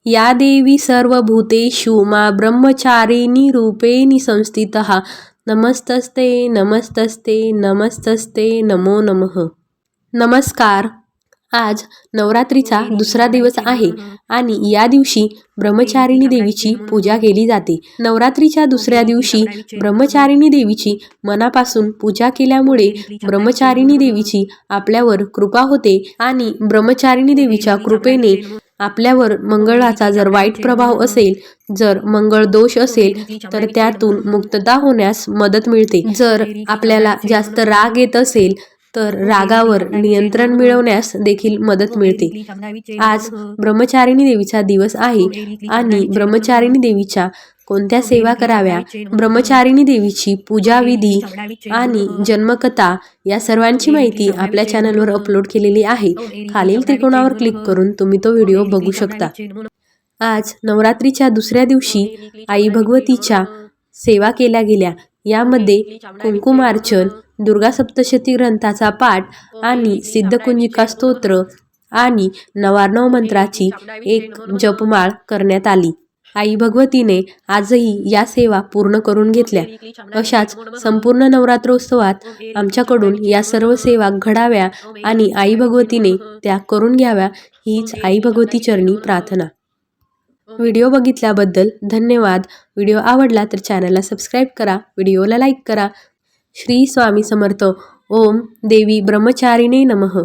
या देवी सर्वभूतेषु मा ब्रह्मचारिणी रूपेण संस्थितः नमस्तस्ते नमस्तस्ते नमस्तस्ते नमो नमः। नमस्कार। आज नवरात्रीचा दुसरा दिवस आहे आणि या दिवशी ब्रह्मचारिणी देवीची पूजा केली जाते। नवरात्रीच्या दुसऱ्या दिवशी ब्रह्मचारिणी देवीची मनापासून पूजा केल्यामुळे ब्रह्मचारिणी देवीची आपल्यावर कृपा होते आणि ब्रह्मचारिणी देवीच्या कृपेने आपल्यावर मंगळाचा जर वाईट प्रभाव असेल, जर मंगळ दोष असेल तर त्यातून मुक्तता होण्यास मदत मिळते। जर आपल्याला जास्त राग येत असेल तर रागावर नियंत्रण मिळवण्यास देखील मदत मिळते। आज ब्रह्मचारिणी देवीचा दिवस आहे आणि ब्रह्मचारिणी देवीच्या कोणत्या सेवा कराव्या, ब्रह्मचारिणी देवीची पूजा विधी आणि जन्मकथा या सर्वांची माहिती आपल्या चॅनलवर अपलोड केलेली आहे। खालील त्रिकोणावर क्लिक करून तुम्ही तो व्हिडिओ बघू शकता। आज नवरात्रीच्या दुसऱ्या दिवशी आई भगवतीच्या सेवा केल्या गेल्या। यामध्ये कुंकुमार्चन, दुर्गा सप्तशती ग्रंथाचा पाठ आणि सिद्धकुंजिका स्तोत्र आणि नवार्णव मंत्राची एक जपमाळ करण्यात आली। आई भगवतीने आजही या सेवा पूर्ण करून घेतल्या। अशाच संपूर्ण नवरात्रोत्सवात आमच्याकडून या सर्व सेवा घडाव्या आणि आई भगवतीने त्या करून घ्याव्या हीच आई भगवती चरणी प्रार्थना। व्हिडिओ बघितल्याबद्दल धन्यवाद। व्हिडिओ आवडला तर चॅनलला सबस्क्राईब करा, व्हिडिओला लाईक करा। श्री स्वामी समर्थ। ओम देवी ब्रह्मचारिणे नमः।